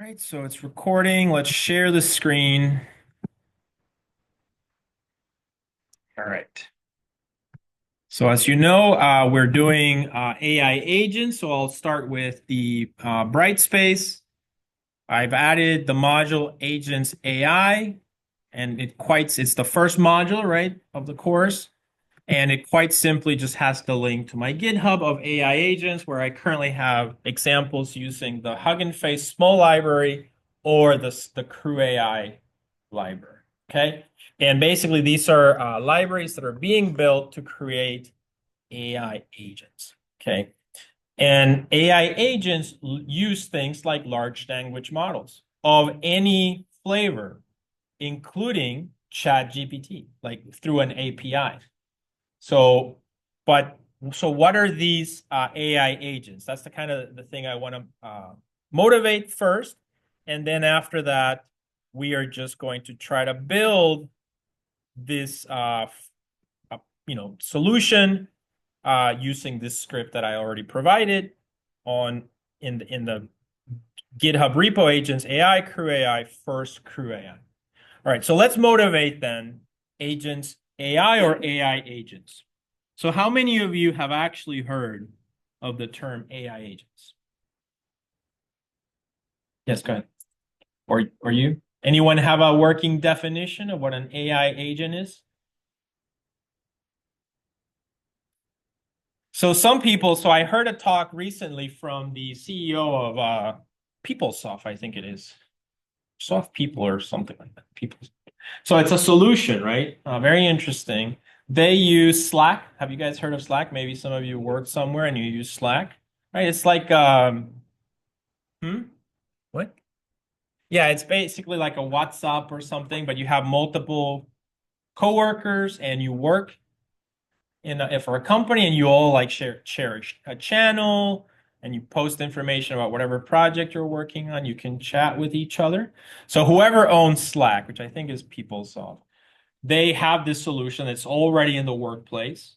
right, so it's recording. Let's share the screen. All right. So as you know, we're doing AI agents. So I'll start with the bright space. I've added the module agents AI, and it's the first module, right, of the course. And it quite simply just has the link to my GitHub of AI agents, where I currently have examples using the Hugging Face small library or the crewai library. Okay. And basically, these are libraries that are being built to create AI agents. Okay. And AI agents use things like large language models of any flavor, including ChatGPT, like through an API. So, but so what are these AI agents? That's the kind of the thing I want to motivate first, and then after that, we are just going to try to build this solution using this script that I already provided on in the GitHub repo agents AI crew AI first crew AI. All right, so let's motivate then agents AI or AI agents. So how many of you have actually heard of the term AI agents? Yes, go ahead. Or you? Anyone have a working definition of what an AI agent is? So I heard a talk recently from the CEO of PeopleSoft, I think it is. Soft People or something like that. People. So it's a solution, right? Very interesting. They use Slack. Have you guys heard of Slack? Maybe some of you work somewhere and you use Slack, right? It's like, hmm? What? Yeah, it's basically like a WhatsApp or something, but you have multiple coworkers and you work for a company and you all like share a channel and you post information about whatever project you're working on. You can chat with each other. So whoever owns Slack, which I think is PeopleSoft, they have this solution that's already in the workplace,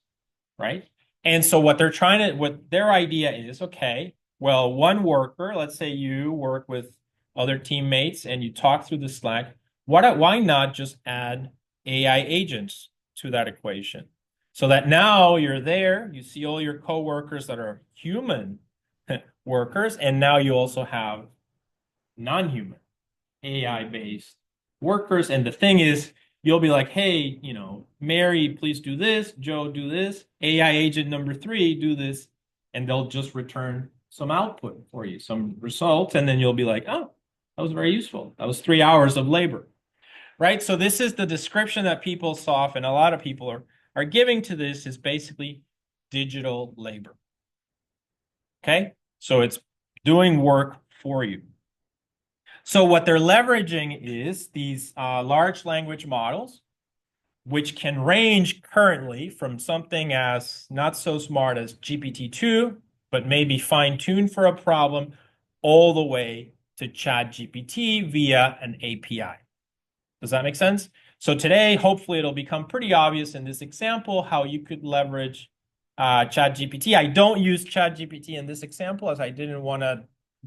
right? And so what their idea is, okay, well, one worker, let's say you work with other teammates and you talk through the Slack, why not just add AI agents to that equation? So that now you're there, you see all your coworkers that are human workers, and now you also have non-human AI-based workers. And the thing is, you'll be like, hey, Mary, please do this. Joe, do this. AI agent number 3, do this. And they'll just return some output for you, some results. And then you'll be like, oh, that was very useful. That was 3 hours of labor, right? So this is the description that PeopleSoft and a lot of people are giving to this is basically digital labor. Okay? So it's doing work for you. So what they're leveraging is these large language models, which can range currently from something as not so smart as GPT-2, but maybe fine-tuned for a problem, all the way to ChatGPT via an API. Does that make sense? So today, hopefully, it'll become pretty obvious in this example how you could leverage ChatGPT. I don't use ChatGPT in this example as I didn't want to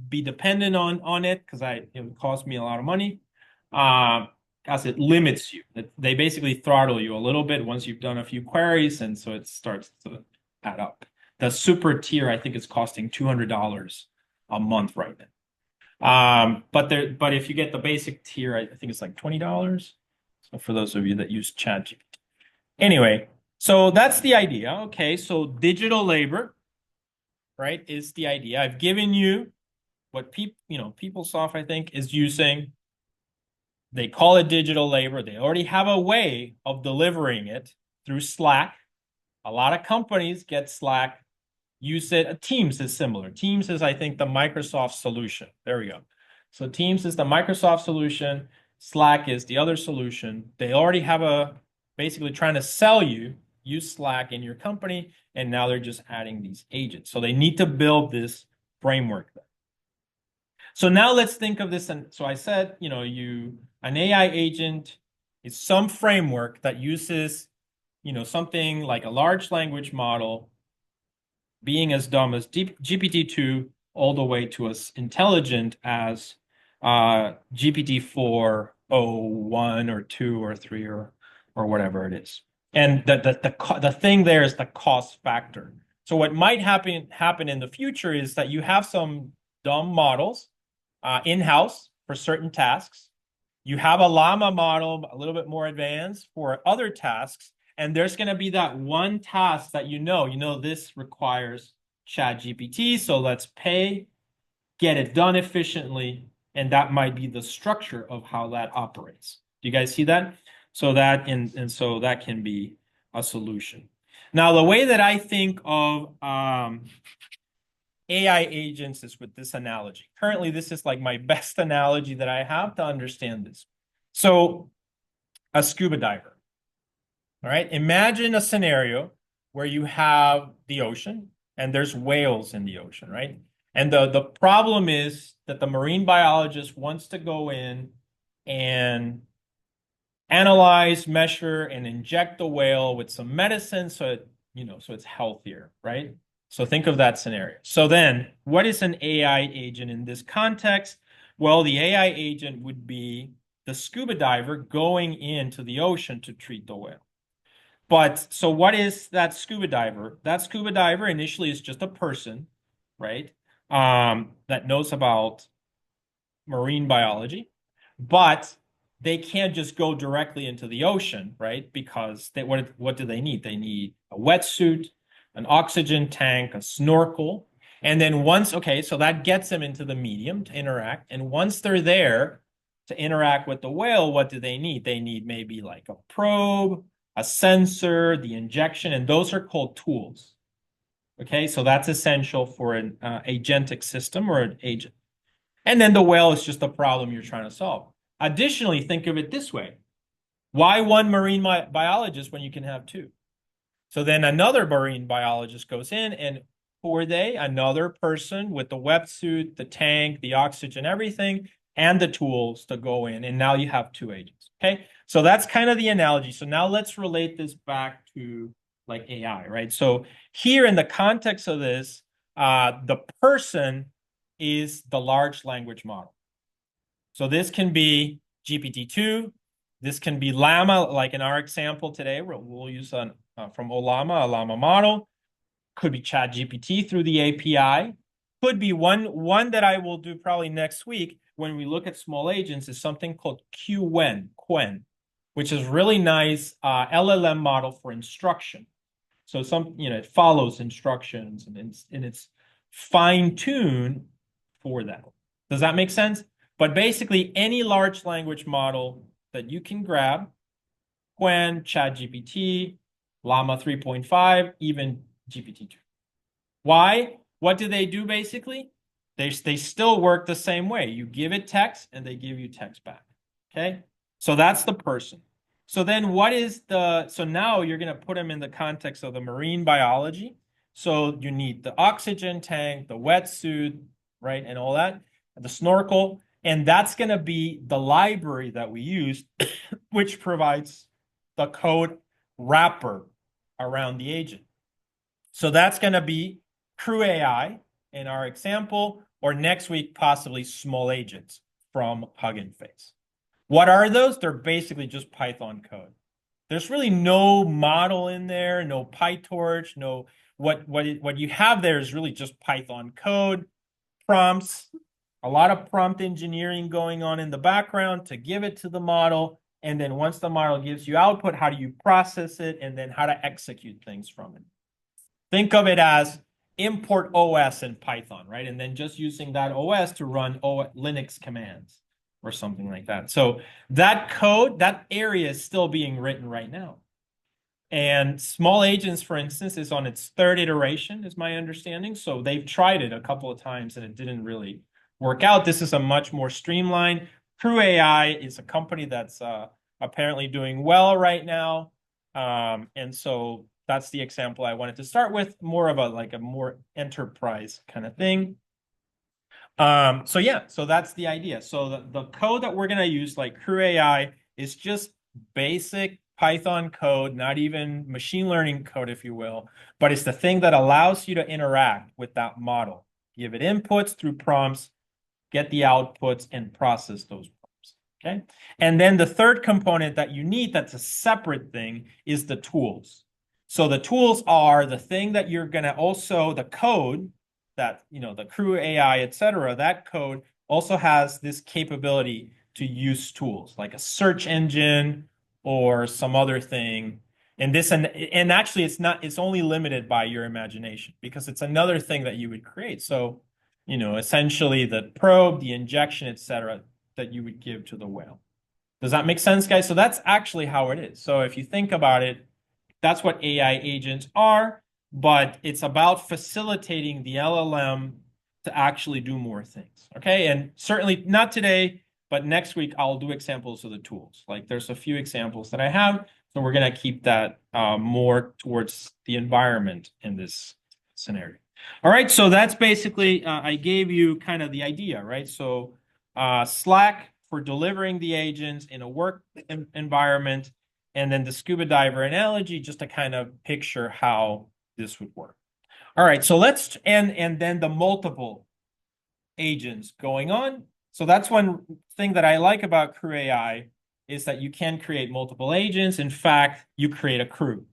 be dependent on it because it would cost me a lot of money. As it limits you. They basically throttle you a little bit once you've done a few queries, and so it starts to add up. The super tier, I think, is costing $200 a month right now. But if you get the basic tier, I think it's like $20. So for those of you that use ChatGPT. Anyway, so that's the idea. Okay, so digital labor, right, is the idea. I've given you what PeopleSoft, I think, is using. They call it digital labor. They already have a way of delivering it through Slack. A lot of companies get Slack, use it. Teams is similar. Teams is, I think, the Microsoft solution. There we go. So Teams is the Microsoft solution. Slack is the other solution. They already have basically trying to sell you, use Slack in your company, and now they're just adding these agents. So they need to build this framework there. So now let's think of this. And so I said, an AI agent is some framework that uses, something like a large language model being as dumb as GPT-2 all the way to as intelligent as GPT-4o1 or 2 or 3 or whatever it is. And the thing there is the cost factor. So what might happen in the future is that you have some dumb models in-house for certain tasks. You have a llama model a little bit more advanced for other tasks, and there's going to be that one task that you know this requires ChatGPT, so let's pay, get it done efficiently, and that might be the structure of how that operates. Do you guys see that? So that and so that can be a solution. Now, the way that I think of AI agents is with this analogy. Currently, this is like my best analogy that I have to understand this. So, a scuba diver. All right, imagine a scenario where you have the ocean and there's whales in the ocean, right? And the problem is that the marine biologist wants to go in and analyze, measure, and inject the whale with some medicine so so it's healthier, right? So think of that scenario. So then, what is an AI agent in this context? Well, the AI agent would be the scuba diver going into the ocean to treat the whale. But so what is that scuba diver? That scuba diver initially is just a person, right? That knows about marine biology, but they can't just go directly into the ocean, right? Because what do they need? They need a wetsuit, an oxygen tank, a snorkel. And then okay, so that gets them into the medium to interact. And once they're there to interact with the whale, what do they need? They need maybe like a probe, a sensor, the injection, and those are called tools. Okay, so that's essential for an agentic system or an agent. And then the whale is just the problem you're trying to solve. Additionally, think of it this way. Why one marine biologist when you can have two? So then another marine biologist goes in and another person with the wetsuit, the tank, the oxygen, everything, and the tools to go in. And now you have two agents. Okay. So that's kind of the analogy. So now let's relate this back to like AI, right? So here in the context of this, the person is the large language model. So this can be GPT-2. This can be llama, like in our example today, we'll use from ollama, a llama model. Could be ChatGPT through the API. Could be one that I will do probably next week when we look at small agents is something called Qwen, which is really nice LLM model for instruction. So it follows instructions and it's fine-tuned for that. Does that make sense? But basically, any large language model that you can grab, Qwen, ChatGPT, Llama 3.5, even GPT-2. Why? What do they do basically? They still work the same way. You give it text and they give you text back. Okay? So that's the person. So then so now you're going to put them in the context of the marine biology. So you need the oxygen tank, the wetsuit, right? And all that, the snorkel. And that's going to be the library that we use, which provides the code wrapper around the agent. So that's going to be crewai in our example, or next week, possibly small agents from Hugging Face. What are those? They're basically just Python code. There's really no model in there, no PyTorch, no what you have there is really just Python code, prompts, a lot of prompt engineering going on in the background to give it to the model. And then once the model gives you output, how do you process it? And then how to execute things from it. Think of it as import OS in Python, right? And then just using that OS to run Linux commands or something like that. So that code, that area is still being written right now. And small agents, for instance, is on its third iteration, is my understanding. So they've tried it a couple of times and it didn't really work out. This is a much more streamlined. crewai is a company that's apparently doing well right now. And so that's the example I wanted to start with, more of a more enterprise kind of thing. So yeah, so that's the idea. So the code that we're going to use, like crewai, is just basic Python code, not even machine learning code, if you will, but it's the thing that allows you to interact with that model. Give it inputs through prompts, get the outputs, and process those prompts. Okay. And then the third component that you need that's a separate thing is the tools. So the tools are the thing that you're going to also, the code that, the crewai, et cetera, that code also has this capability to use tools like a search engine or some other thing. And actually it's only limited by your imagination because it's another thing that you would create. So, essentially the probe, the injection, et cetera, that you would give to the whale. Does that make sense, guys? So that's actually how it is. So if you think about it, that's what AI agents are, but it's about facilitating the LLM to actually do more things. Okay. And certainly not today, but next week I'll do examples of the tools. Like there's a few examples that I have. So we're going to keep that more towards the environment in this scenario. All right. So that's basically, I gave you kind of the idea, right? So Slack for delivering the agents in a work environment, and then the scuba diver analogy, just to kind of picture how this would work. All right, so and then the multiple agents going on. So that's one thing that I like about crewai is that you can create multiple agents. In fact, you create a crew,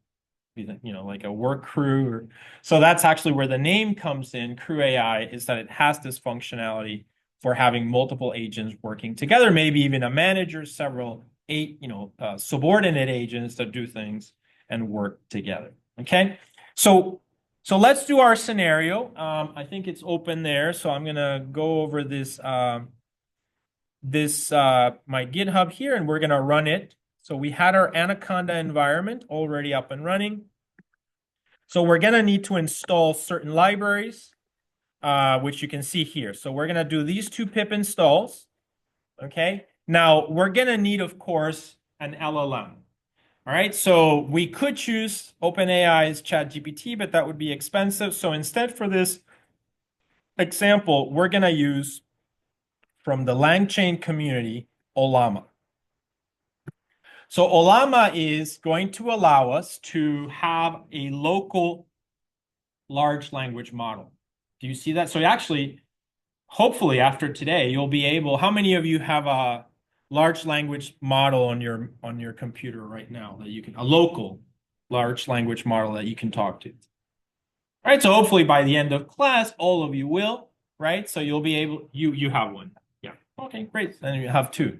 like a work crew. So that's actually where the name comes in. Crewai is that it has this functionality for having multiple agents working together, maybe even a manager, several subordinate agents that do things and work together. Okay, so let's do our scenario. I think it's open there, so I'm gonna go over this my GitHub here, and we're gonna run it. So we had our Anaconda environment already up and running. So we're gonna need to install certain libraries, which you can see here. So we're gonna do these two pip installs. Okay. Now we're going to need, of course, an LLM. All right. So we could choose OpenAI's ChatGPT, but that would be expensive. So instead for this example, we're going to use from the LangChain community, ollama. So ollama is going to allow us to have a local large language model. Do you see that? So actually, hopefully after today, you'll be able, how many of you have a large language model on your computer right now that you can, a local large language model that you can talk to? All right, so hopefully by the end of class, all of you will, right? So you'll be able, you have one. Yeah, okay, great. Then you have two.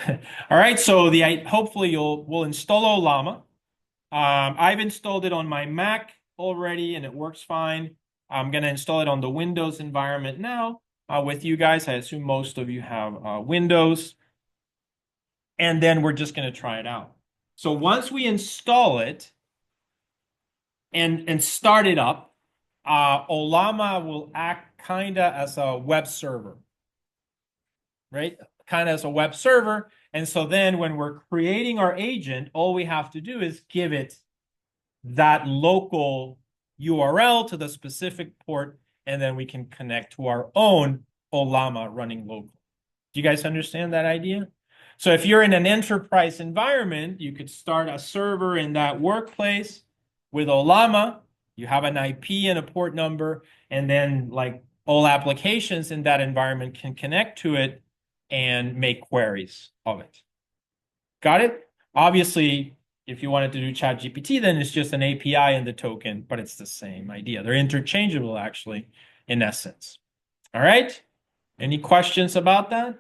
All right, so hopefully we'll install ollama. I've installed it on my Mac already and it works fine. I'm gonna install it on the Windows environment now with you guys. I assume most of you have Windows. And then we're just going to try it out. So once we install it and start it up, ollama will act kind of as a web server, right? Kind of as a web server. And so then when we're creating our agent, all we have to do is give it that local URL to the specific port, and then we can connect to our own ollama running local. Do you guys understand that idea? So if you're in an enterprise environment, you could start a server in that workplace with ollama. You have an IP and a port number, and then like all applications in that environment can connect to it and make queries of it. Got it? Obviously, if you wanted to do ChatGPT, then it's just an API in the token, but it's the same idea. They're interchangeable, actually, in essence. All right? Any questions about that?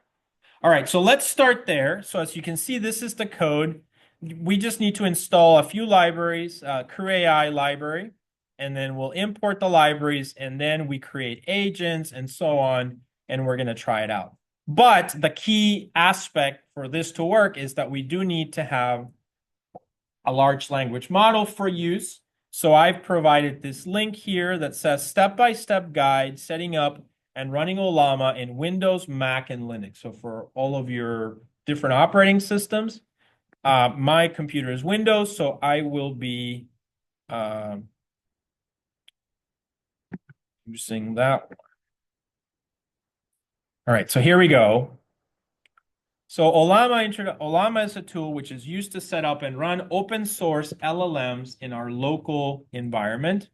All right, so let's start there. So as you can see, this is the code. We just need to install a few libraries, crewai library, and then we'll import the libraries, and then we create agents and so on, and we're going to try it out. But the key aspect for this to work is that we do need to have a large language model for use. So I've provided this link here that says step-by-step guide setting up and running ollama in Windows, Mac, and Linux. So for all of your different operating systems, my computer is Windows, so I will be using that one. All right, so here we go. So ollama is a tool which is used to set up and run open source LLMs in our local environment.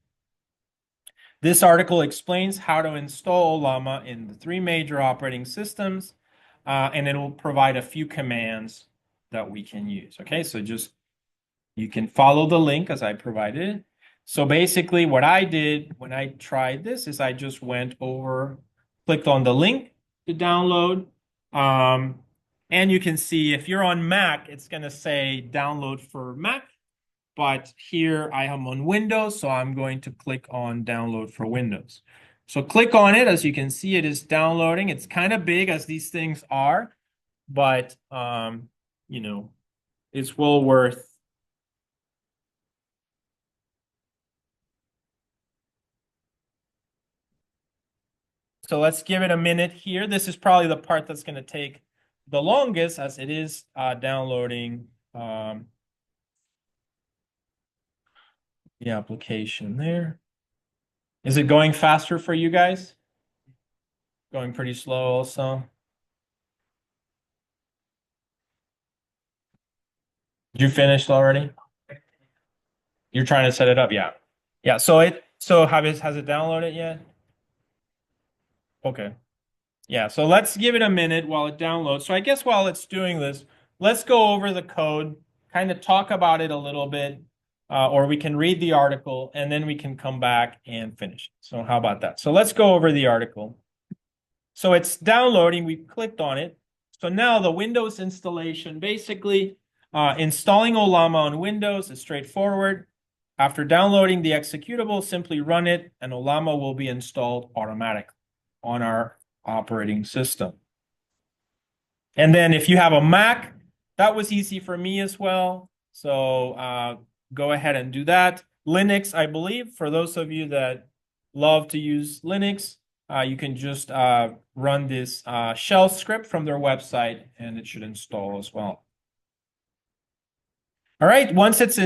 This article explains how to install Ollama in the 3 major operating systems, and it will provide a few commands that we can use. Okay, so just you can follow the link as I provided it. So basically what I did when I tried this is I just went over, clicked on the link to download. And you can see if you're on Mac, it's going to say download for Mac. But here I am on Windows, so I'm going to click on download for Windows. So click on it. As you can see, it is downloading. It's kind of big as these things are, but you know, it's well worth. So let's give it a minute here. This is probably the part that's going to take the longest as it is downloading the application there. Is it going faster for you guys? Going pretty slow also. You finished already? You're trying to set it up, yeah. Yeah, so has it downloaded yet? Okay. Yeah, so let's give it a minute while it downloads. So I guess while it's doing this, let's go over the code, kind of talk about it a little bit, or we can read the article and then we can come back and finish. So how about that? So let's go over the article. So it's downloading, we clicked on it. So now the Windows installation, basically installing Ollama on Windows is straightforward. After downloading the executable, simply run it and Ollama will be installed automatically on our operating system. And then if you have a Mac, that was easy for me as well. So go ahead and do that. Linux, I believe, for those of you that love to use Linux, you can just run this shell script from their website and it should install as well. All right, once it's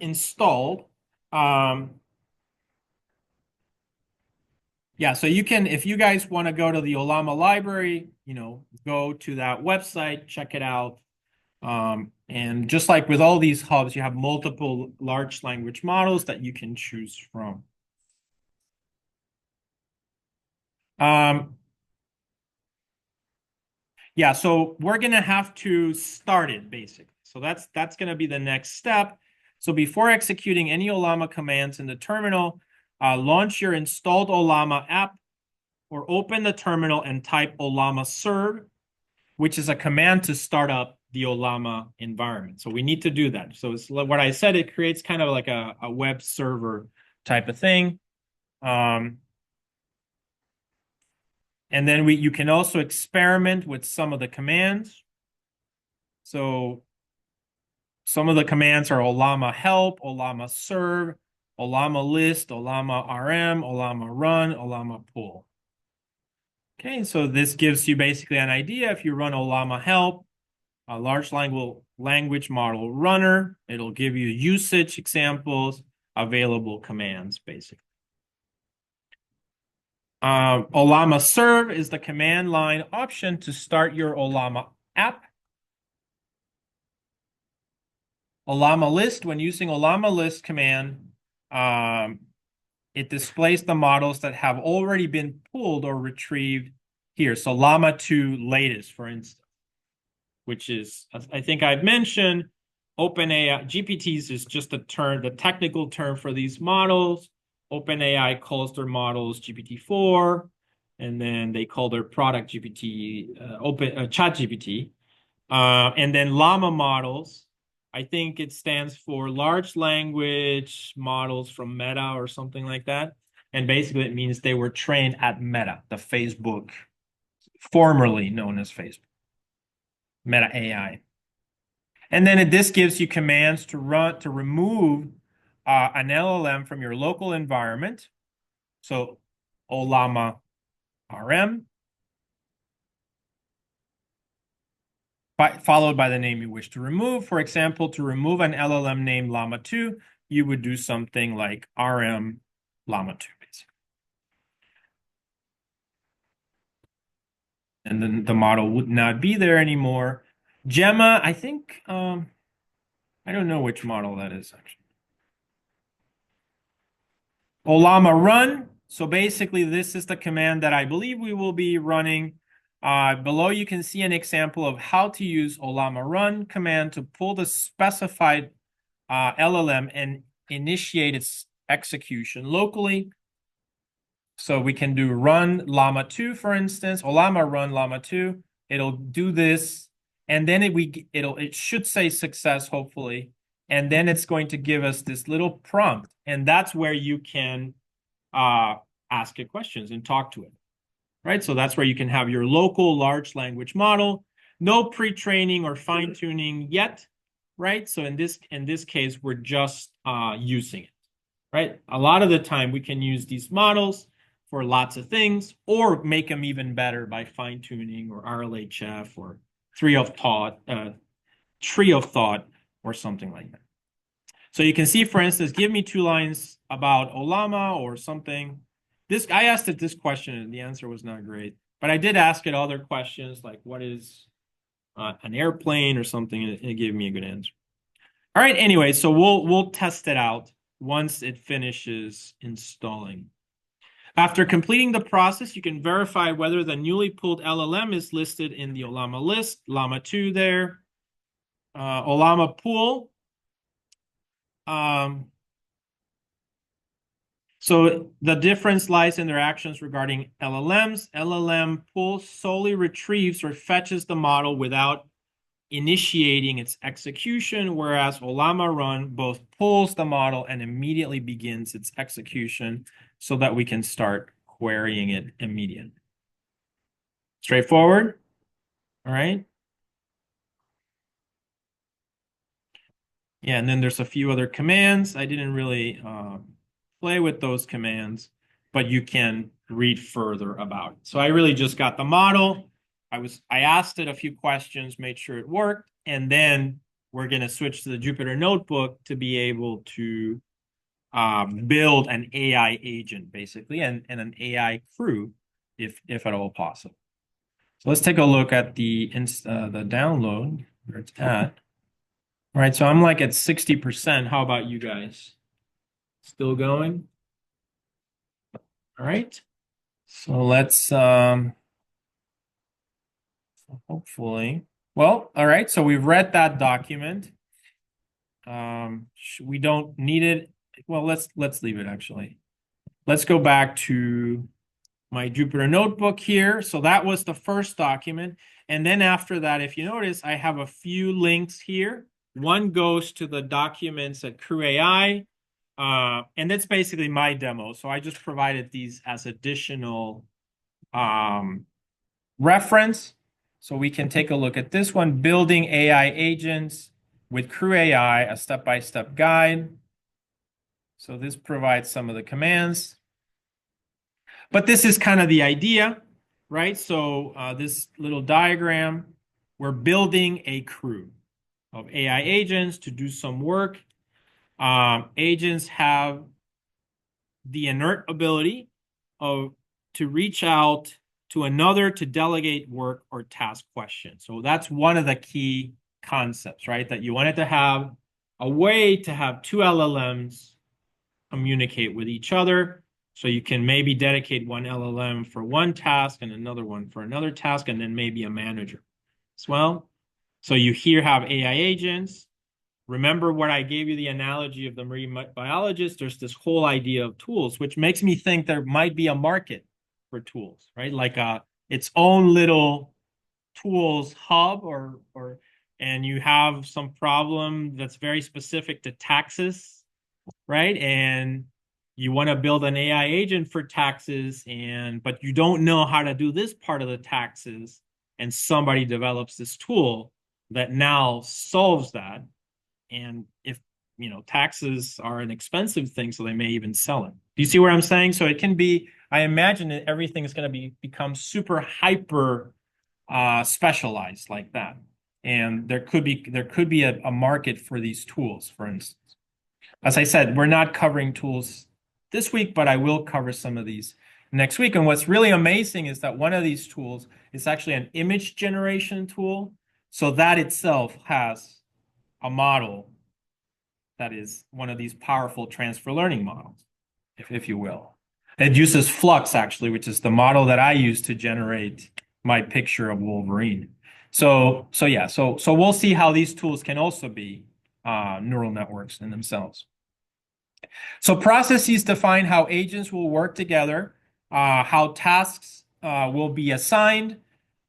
installed, yeah, so you can, if you guys want to go to the Ollama library, go to that website, check it out. And just like with all these hubs, you have multiple large language models that you can choose from. Yeah, so we're going to have to start it basically. So that's going to be the next step. So before executing any Ollama commands in the terminal, launch your installed Ollama app or open the terminal and type ollama serve, which is a command to start up the Ollama environment. So we need to do that. So it's what I said, it creates kind of like a web server type of thing. And then you can also experiment with some of the commands. So some of the commands are ollama help, ollama serve, ollama list, ollama rm, ollama run, ollama pull. Okay, so this gives you basically an idea. If you run ollama help, a large language model runner, it'll give you usage examples, available commands, basically. Ollama serve is the command line option to start your Ollama app. Ollama list, when using Ollama list command, it displays the models that have already been pulled or retrieved here. So Llama 2 latest, for instance, which is, I think I've mentioned, OpenAI, GPTs is just the technical term for these models. OpenAI calls their models GPT-4, and then they call their product GPT, ChatGPT. And then Llama models, I think it stands for large language models from Meta or something like that. And basically it means they were trained at Meta, the Facebook, formerly known as Facebook, Meta AI. And then this gives you commands to remove an LLM from your local environment. So ollama rm, followed by the name you wish to remove. For example, to remove an LLM named llama 2, you would do something like rm llama 2, basically. And then the model would not be there anymore. Gemma, I think, I don't know which model that is, actually. Ollama run. So basically, this is the command that I believe we will be running. Below, you can see an example of how to use ollama run command to pull the specified LLM and initiate its execution locally. So we can do run llama 2, for instance, ollama run llama 2. It'll do this, and then it should say success, hopefully. And then it's going to give us this little prompt, and that's where you can ask it questions and talk to it, right? So that's where you can have your local large language model, no pre-training or fine-tuning yet, right? So in this case, we're just using it, right? A lot of the time we can use these models for lots of things or make them even better by fine-tuning or RLHF or tree of thought or something like that. So you can see, for instance, give me 2 lines about ollama or something. I asked it this question and the answer was not great, but I did ask it other questions like what is an airplane or something, and it gave me a good answer. All right, anyway, so we'll test it out once it finishes installing. After completing the process, you can verify whether the newly pulled LLM is listed in the ollama list, llama 2 there, ollama pool. So the difference lies in their actions regarding LLMs. LLM pool solely retrieves or fetches the model without initiating its execution, whereas ollama run both pulls the model and immediately begins its execution so that we can start querying it immediately. Straightforward, all right? Yeah, and then there's a few other commands. I didn't really play with those commands, but you can read further about it. So I really just got the model. I asked it a few questions, made sure it worked, and then we're going to switch to the Jupyter Notebook to be able to build an AI agent, basically, and an AI crew, if at all possible. So let's take a look at the download, where it's at. All right, so I'm like at 60%. How about you guys? Still going? All right. So let's hopefully. Well, all right. So we've read that document. We don't need it. Well, let's leave it actually. Let's go back to my Jupyter Notebook here. So that was the first document. And then after that, if you notice, I have a few links here. One goes to the documents at crewai, and that's basically my demo. So I just provided these as additional reference. So we can take a look at this one, Building AI Agents with crewai, a step-by-step guide. So this provides some of the commands. But this is kind of the idea, right? So this little diagram, we're building a crew of AI agents to do some work. Agents have the inert ability to reach out to another to delegate work or task questions. So that's one of the key concepts, right? That you wanted to have a way to have 2 LLMs communicate with each other. So you can maybe dedicate one LLM for one task and another one for another task, and then maybe a manager as well. So you here have AI agents. Remember what I gave you the analogy of the marine biologist? There's this whole idea of tools, which makes me think there might be a market for tools, right? Like its own little tools hub and you have some problem that's very specific to taxes, right? And you want to build an AI agent for taxes, but you don't know how to do this part of the taxes, and somebody develops this tool that now solves that. And if taxes are an expensive thing, so they may even sell it. Do you see what I'm saying? So it can be, I imagine that everything is going to become super hyper specialized like that. And there could be a market for these tools, for instance. As I said, we're not covering tools this week, but I will cover some of these next week. And what's really amazing is that one of these tools is actually an image generation tool. So that itself has a model that is one of these powerful transfer learning models. if you will. It uses Flux actually, which is the model that I use to generate my picture of Wolverine. So yeah, so we'll see how these tools can also be neural networks in themselves. So processes define how agents will work together, how tasks will be assigned,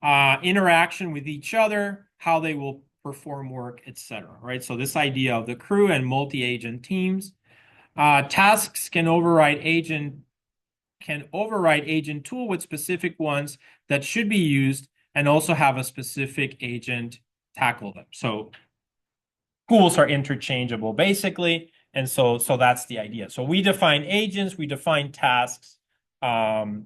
interaction with each other, how they will perform work, etc. Right? So this idea of the crew and multi-agent teams. Tasks can override agent tool with specific ones that should be used and also have a specific agent tackle them. So tools are interchangeable basically. And so that's the idea. So we define agents, we define tasks, and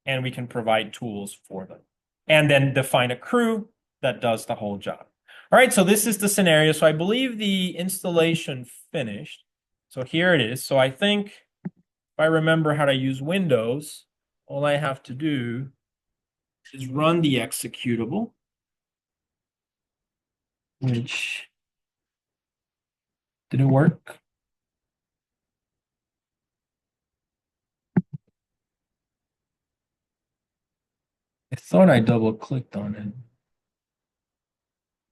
we can provide tools for them. And then define a crew that does the whole job. All right, so this is the scenario. So I believe the installation finished. So here it is. So I think if I remember how to use Windows, all I have to do is run the executable, which did it work? I thought I double clicked on it.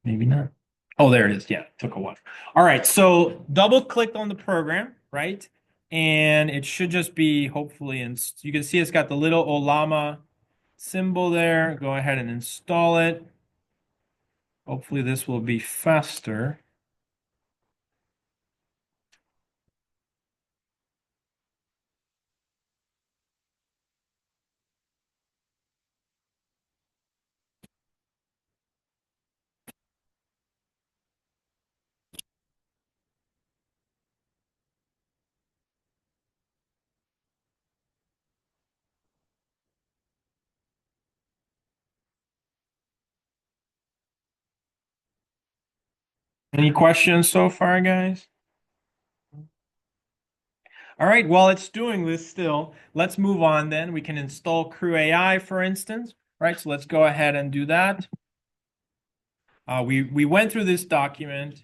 Maybe not. Oh, there it is. Yeah, it took a while. All right, so double clicked on the program, right? And it should just be hopefully, and you can see it's got the little ollama symbol there. Go ahead and install it. Hopefully this will be faster. Any questions so far, guys? All right, while it's doing this still, let's move on then. We can install crewai, for instance, right? So let's go ahead and do that. We went through this document.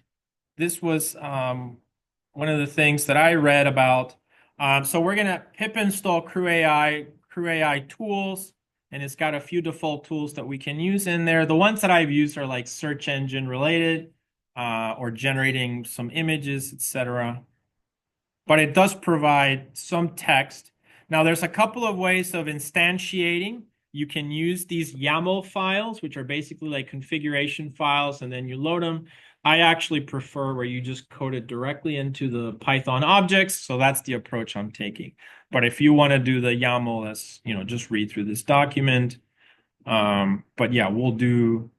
This was one of the things that I read about. So we're going to pip install crewai tools, and it's got a few default tools that we can use in there. The ones that I've used are like search engine related or generating some images, etc. But it does provide some text. Now, there's a couple of ways of instantiating. You can use these YAML files, which are basically like configuration files, and then you load them. I actually prefer where you just code it directly into the Python objects. So that's the approach I'm taking. But if you want to do the YAML, that's, just read through this document. But yeah, we'll do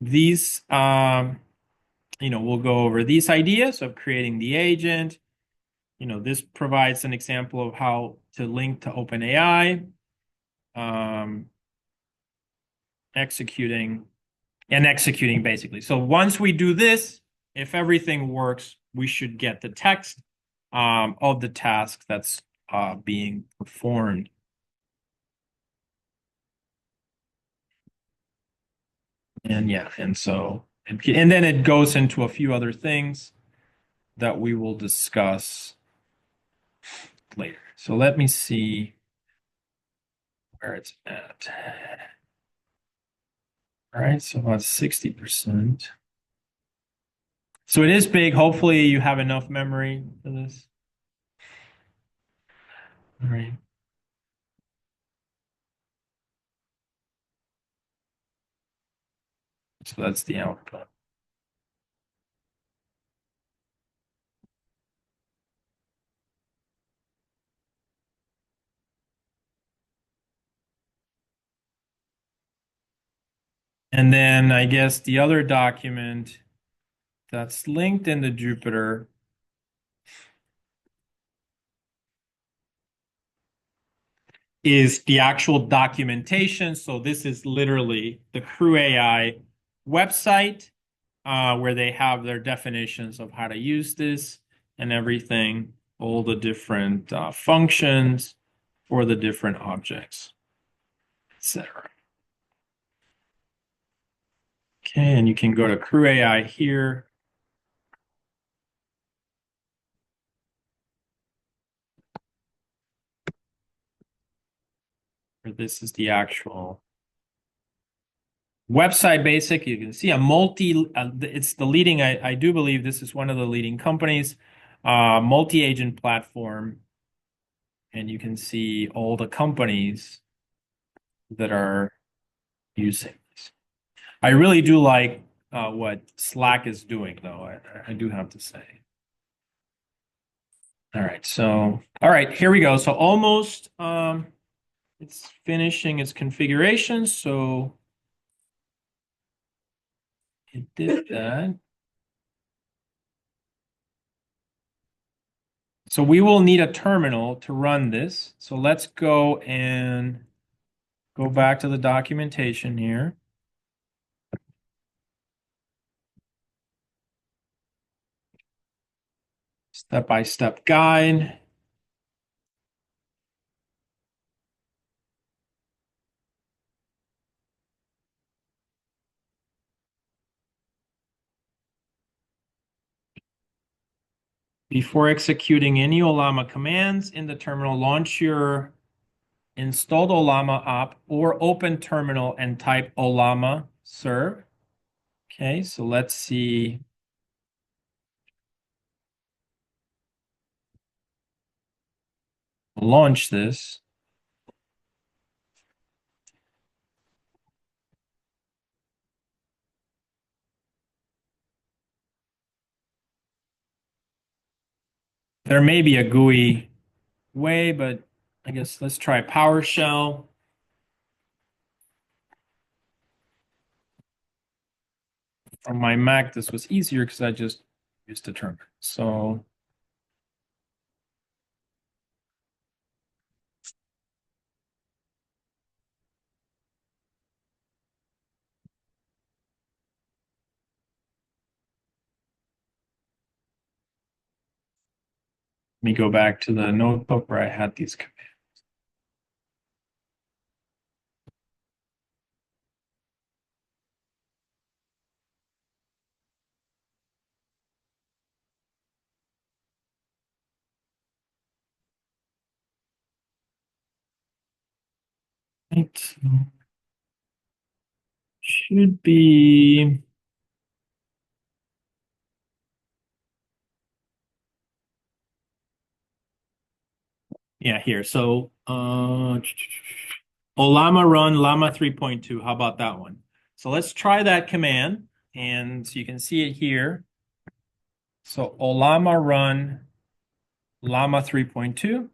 these, we'll go over these ideas of creating the agent. This provides an example of how to link to OpenAI, executing basically. So once we do this, if everything works, we should get the text of the task that's being performed. And yeah, and then it goes into a few other things that we will discuss later. So let me see where it's at. All right, so about 60%. So it is big. Hopefully you have enough memory for this. All right. So that's the output. And then I guess the other document that's linked into Jupyter is the actual documentation. So this is literally the crewai website where they have their definitions of how to use this and everything, all the different functions for the different objects, etc. Okay, and you can go to crewai here. this is the actual website basic. You can see a it's the leading, I do believe this is one of the leading companies, multi-agent platform. And you can see all the companies that are using this. I really do like what Slack is doing, though, I do have to say. All right, so, all right, here we go. So almost, it's finishing its configuration, so it did that. So we will need a terminal to run this. So let's go and go back to the documentation here. Step-by-step guide. Before executing any ollama commands in the terminal, launch your installed ollama app or open terminal and type ollama serve. Okay, so let's see. Launch this. There may be a GUI way, but I guess let's try PowerShell. On my Mac, this was easier because I just used the terminal. So let me go back to the notebook where I had these commands. It should be. Yeah, here. So ollama run llama 3.2. How about that one? So let's try that command. And so you can see it here. So ollama run llama 3.2.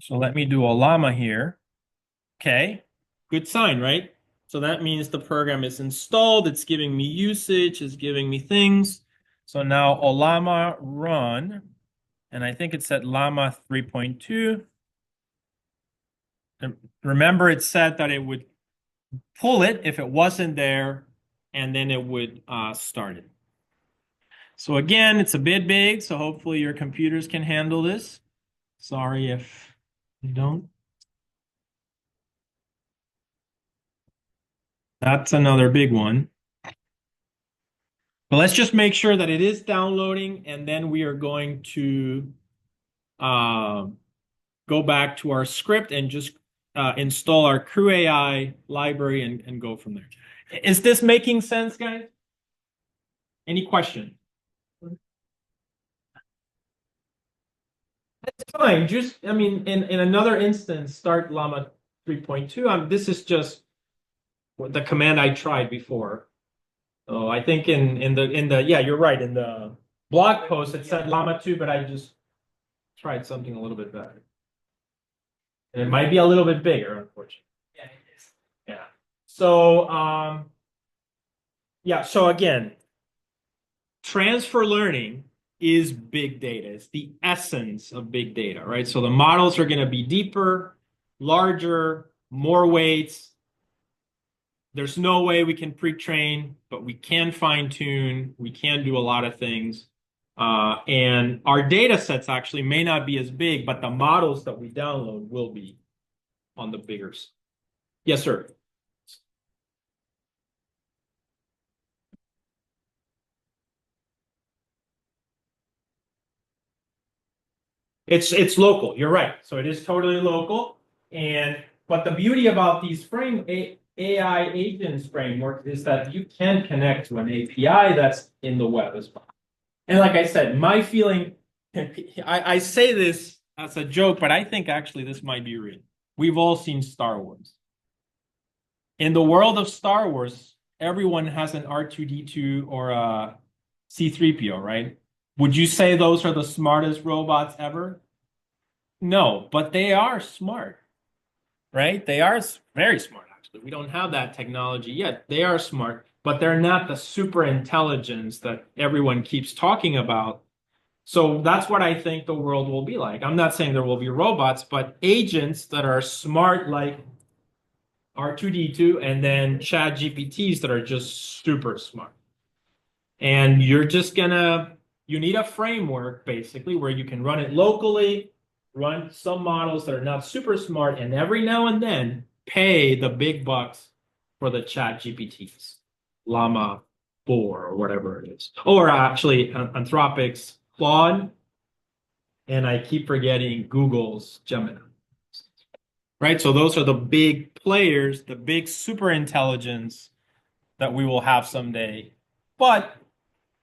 So let me do ollama here. Okay, good sign, right? So that means the program is installed. It's giving me usage, it's giving me things. So now ollama run, and I think it's at llama 3.2. Remember, it said that it would pull it if it wasn't there, and then it would start it. So again, it's a bit big, so hopefully your computers can handle this. Sorry if you don't. That's another big one. But let's just make sure that it is downloading, and then we are going to go back to our script and just install our crewai library and go from there. Is this making sense, guys? Any question? That's fine. Just, I mean, in another instance, start llama 3.2. This is just the command I tried before. So I think in the yeah, you're right. In the blog post, it said llama 2, but I just tried something a little bit better. And it might be a little bit bigger, unfortunately. Yeah, it is. Yeah. So yeah, so again, transfer learning is big data. It's the essence of big data, right? So the models are going to be deeper, larger, more weights. There's no way we can pre-train, but we can fine-tune. We can do a lot of things. And our data sets actually may not be as big, but the models that we download will be on the bigger side. Yes, sir. It's local. You're right. So it is totally local. And but the beauty about these AI agents frameworks is that you can connect to an API that's in the web as well. And like I said, my feeling, I say this as a joke, but I think actually this might be real. We've all seen Star Wars. In the world of Star Wars, everyone has an R2D2 or a C3PO, right? Would you say those are the smartest robots ever? No, but they are smart, right? They are very smart, actually. We don't have that technology yet. They are smart, but they're not the super intelligence that everyone keeps talking about. So that's what I think the world will be like. I'm not saying there will be robots, but agents that are smart like R2D2 and then Chat GPTs that are just super smart. And you need a framework basically where you can run it locally, run some models that are not super smart, and every now and then pay the big bucks for the Chat GPTs, Llama 4 or whatever it is. Or actually, Anthropic's Claude, and I keep forgetting Google's Gemini. Right? So those are the big players, the big super intelligence that we will have someday. But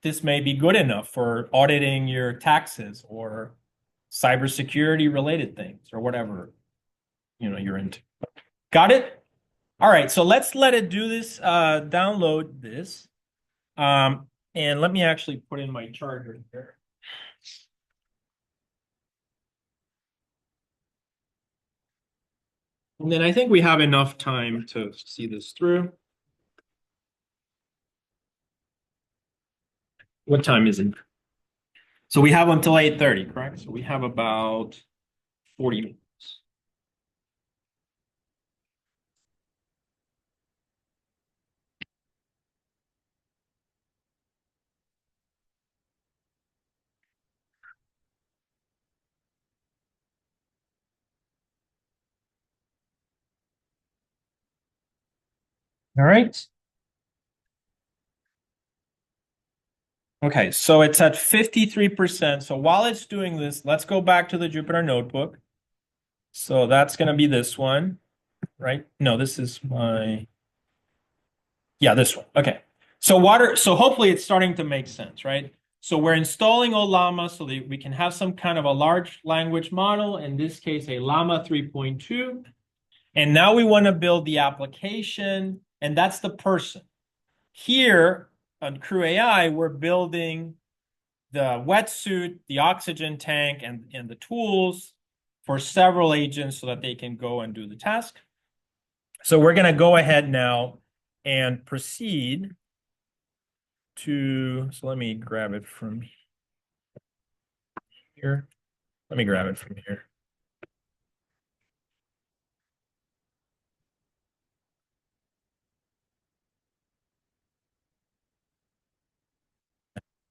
this may be good enough for auditing your taxes or cybersecurity related things or whatever you're into. Got it? All right, so let's let it do this, download this. And let me actually put in my charger here. And then I think we have enough time to see this through. What time is it? So we have until 8:30, correct? So we have about 40 minutes. All right. Okay, so it's at 53%. So while it's doing this, let's go back to the Jupyter Notebook. So that's going to be this one, right? No, this is yeah, this one. Okay. So hopefully it's starting to make sense, right? So we're installing ollama so that we can have some kind of a large language model, in this case, a llama 3.2. And now we want to build the application, and that's the person. Here on crewai, we're building the wetsuit, the oxygen tank, and the tools for several agents so that they can go and do the task. So we're going to go ahead now and proceed so let me grab it from here. Let me grab it from here.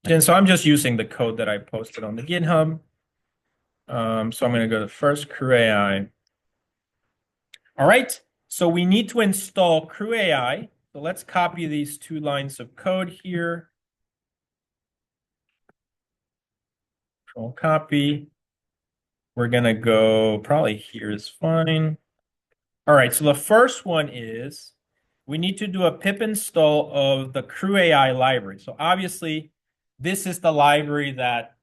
And so I'm just using the code that I posted on the GitHub. So I'm going to go to first crewai. All right, so we need to install crewai. So let's copy these 2 lines of code here. Control copy. We're going to go, probably here is fine. All right, so the first one is we need to do a pip install of the crewai library. So obviously, this is the library that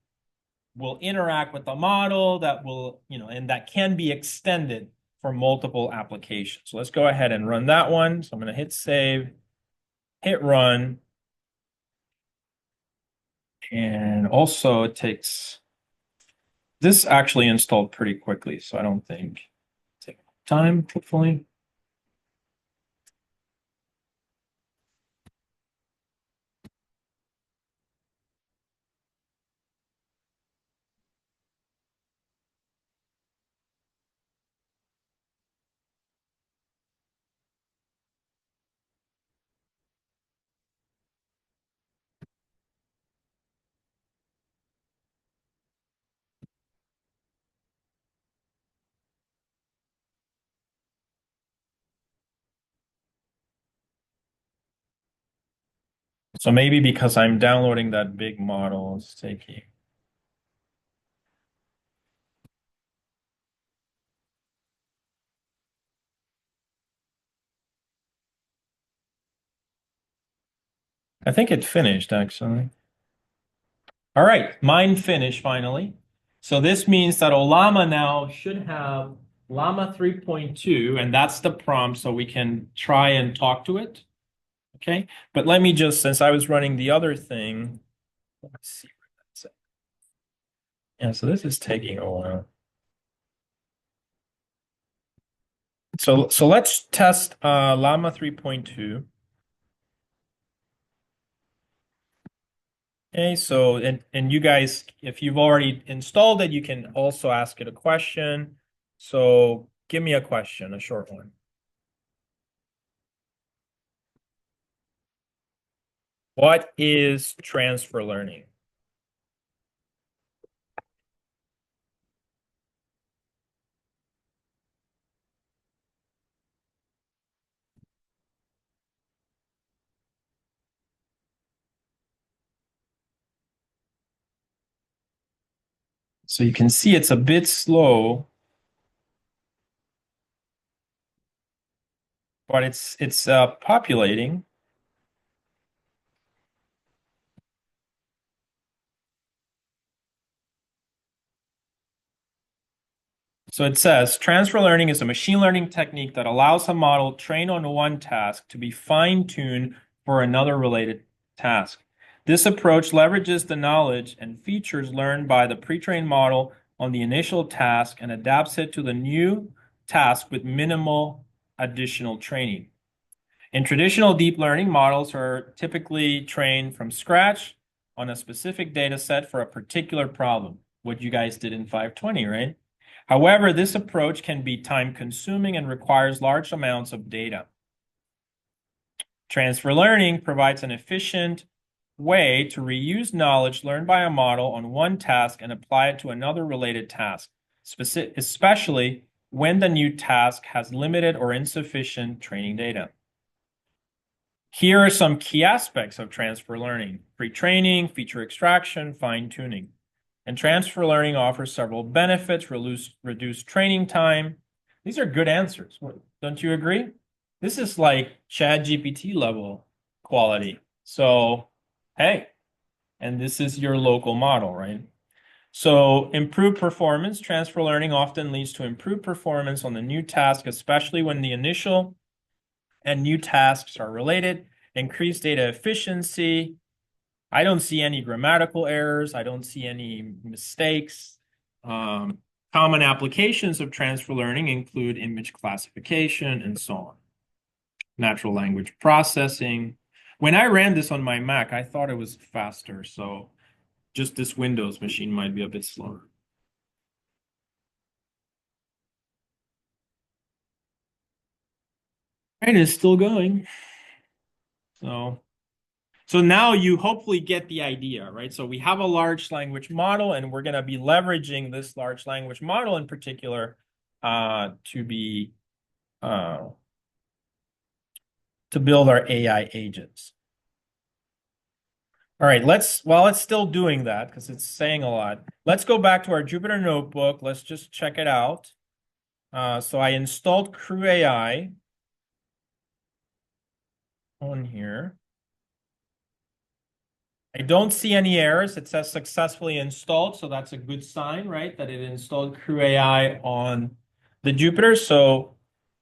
will interact with the model that will, and that can be extended for multiple applications. So let's go ahead and run that one. So I'm going to hit save, hit run. And also it takes, this actually installed pretty quickly, so I don't think take time, hopefully. So maybe because I'm downloading that big model, it's taking. I think it finished actually. All right, mine finished finally. So this means that ollama now should have llama 3.2, and that's the prompt, so we can try and talk to it. Okay, but let me just, since I was running the other thing, let's see where that's at. Yeah, so this is taking a while. So let's test llama 3.2. Okay, so and you guys, if you've already installed it, you can also ask it a question. So give me a question, a short one. What is transfer learning? So you can see it's a bit slow, but it's populating. So it says transfer learning is a machine learning technique that allows a model trained on one task to be fine-tuned for another related task. This approach leverages the knowledge and features learned by the pre-trained model on the initial task and adapts it to the new task with minimal additional training. In traditional deep learning, models are typically trained from scratch on a specific data set for a particular problem, what you guys did in 520, right? However, this approach can be time consuming and requires large amounts of data. Transfer learning provides an efficient way to reuse knowledge learned by a model on one task and apply it to another related task, especially when the new task has limited or insufficient training data. Here are some key aspects of transfer learning: pre-training, feature extraction, fine-tuning. And transfer learning offers several benefits: reduce training time. These are good answers. Don't you agree? This is like ChatGPT level quality. So, hey, and this is your local model, right? So, improved performance. Transfer learning often leads to improved performance on the new task, especially when the initial and new tasks are related. Increased data efficiency. I don't see any grammatical errors. I don't see any mistakes. Common applications of transfer learning include image classification and so on. Natural language processing. When I ran this on my Mac, I thought it was faster. So just this Windows machine might be a bit slower. It is still going. So now you hopefully get the idea, right? So we have a large language model, and we're going to be leveraging this large language model in particular to be to build our AI agents. All right, while it's still doing that, because it's saying a lot, let's go back to our Jupyter notebook. Let's just check it out. So I installed crewai on here. I don't see any errors. It says successfully installed, so that's a good sign, right? That it installed crewai on the Jupyter. So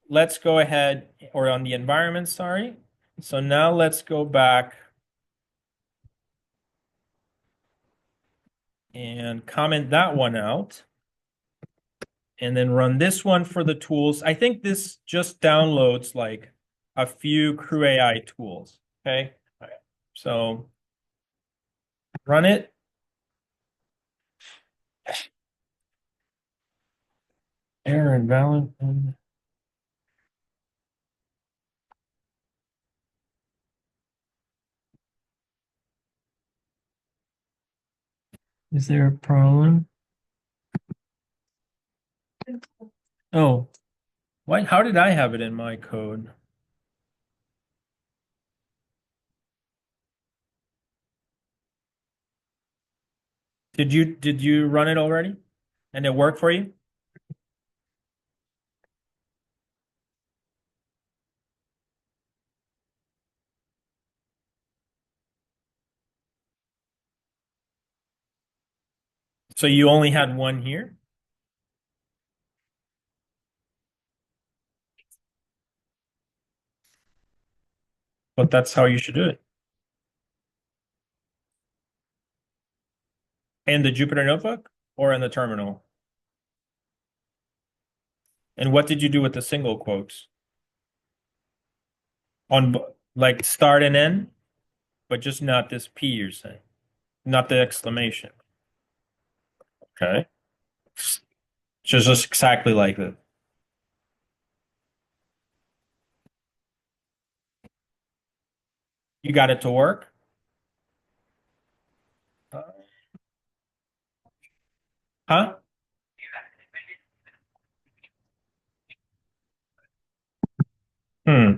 let's go ahead, or on the environment, sorry. So now let's go back and comment that one out. And then run this one for the tools. I think this just downloads like a few crewai tools, okay? So run it. Error invalid. Is there a problem? Oh, why? How did I have it in my code? Did you run it already? And it worked for you? So you only had one here? But that's how you should do it. In the Jupyter Notebook or in the terminal? And what did you do with the single quotes? On like start and end, but just not this P you're saying, not the exclamation. Okay. Just exactly like that. You got it to work? Huh? Hmm.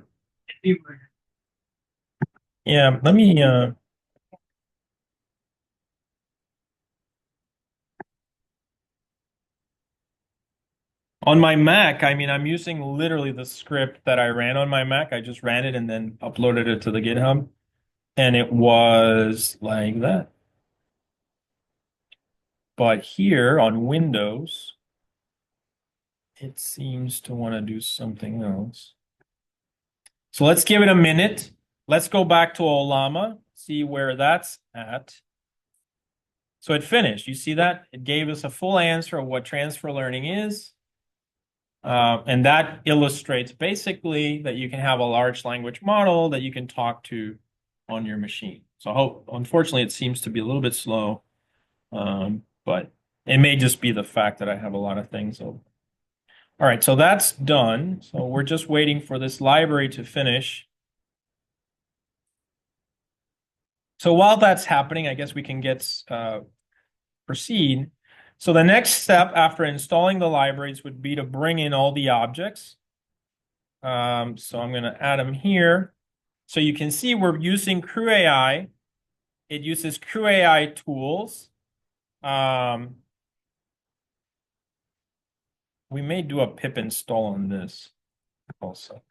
Yeah, let me on my Mac, I mean I'm using literally the script that I ran on my Mac. I just ran it and then uploaded it to the GitHub. And it was like that. But here on Windows, it seems to want to do something else. So let's give it a minute. Let's go back to ollama, see where that's at. So it finished. You see that? It gave us a full answer of what transfer learning is. And that illustrates basically that you can have a large language model that you can talk to on your machine. So unfortunately, it seems to be a little bit slow, but it may just be the fact that I have a lot of things open. All right, so that's done. So we're just waiting for this library to finish. So while that's happening, I guess we can proceed. So the next step after installing the libraries would be to bring in all the objects. So I'm going to add them here. So you can see we're using crewai. It uses crewai tools. We may do a pip install on this also.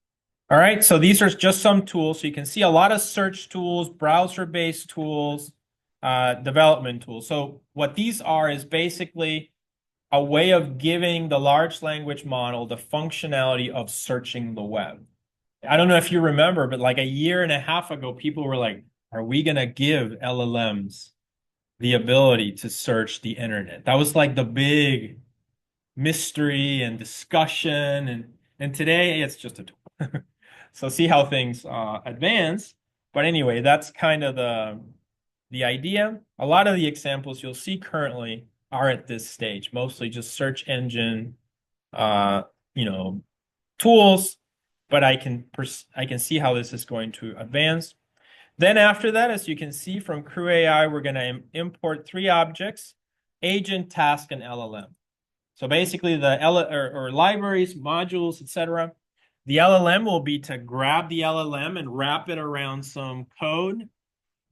All right, so these are just some tools. So you can see a lot of search tools, browser-based tools, development tools. So what these are is basically a way of giving the large language model the functionality of searching the web. I don't know if you remember, but like a year and a half ago, people were like, are we going to give LLMs the ability to search the internet? That was like the big mystery and discussion. And today it's just a tool. So see how things advance. But anyway, that's kind of the idea. A lot of the examples you'll see currently are at this stage, mostly just search engine, uh, tools. But I can see how this is going to advance. Then after that, as you can see from crewai, we're going to import three objects: agent, task, and LLM. So basically the or libraries, modules, etc. The LLM will be to grab the LLM and wrap it around some code.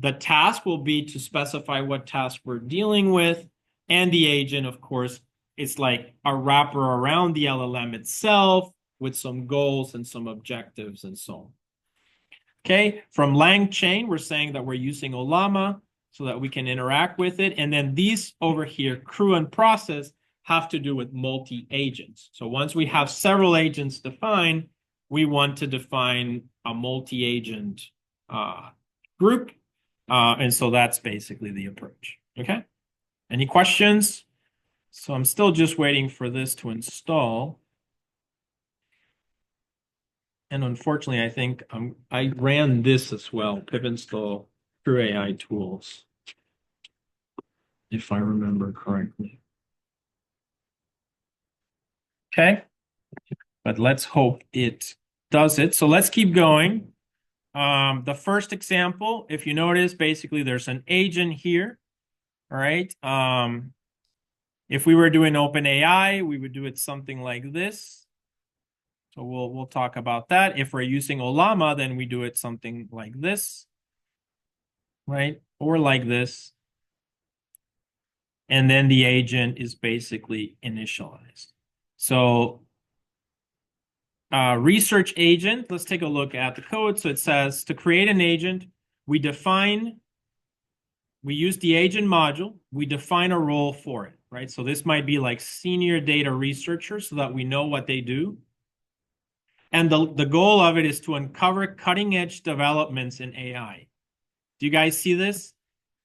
The task will be to specify what task we're dealing with. And the agent, of course, it's like a wrapper around the LLM itself with some goals and some objectives and so on. Okay, from LangChain, we're saying that we're using ollama so that we can interact with it. And then these over here, crew and process, have to do with multi-agents. So once we have several agents defined, we want to define a multi-agent group. And so that's basically the approach. Okay, any questions? So I'm still just waiting for this to install. And unfortunately, I think I ran this as well, pip install crewai tools, if I remember correctly. Okay, but let's hope it does it. So let's keep going. The first example, if you notice, basically there's an agent here. All right. If we were doing OpenAI, we would do it something like this. So we'll talk about that. If we're using ollama, then we do it something like this, right? Or like this. And then the agent is basically initialized. So research agent, let's take a look at the code. So it says to create an agent, we use the agent module, we define a role for it, right? So this might be like senior data researcher so that we know what they do. And the goal of it is to uncover cutting edge developments in AI. Do you guys see this?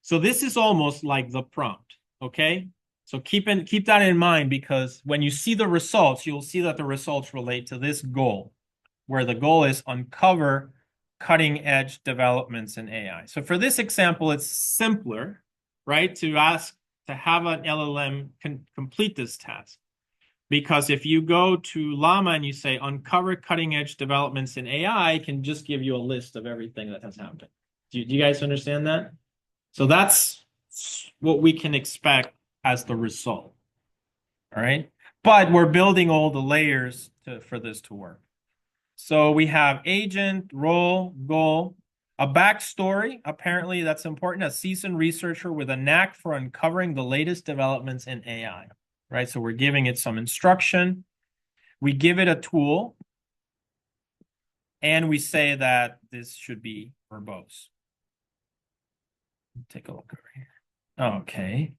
So this is almost like the prompt, okay? So keep that in mind, because when you see the results, you'll see that the results relate to this goal, where the goal is uncover cutting edge developments in AI. So for this example, it's simpler, right, to have an LLM complete this task. Because if you go to Llama and you say uncover cutting edge developments in AI, it can just give you a list of everything that has happened. Do you guys understand that? So that's what we can expect as the result. All right. But we're building all the layers for this to work. So we have agent, role, goal, a backstory. Apparently that's important. A seasoned researcher with a knack for uncovering the latest developments in AI. Right. So we're giving it some instruction. We give it a tool. And we say that this should be verbose. Take a look over here. Okay.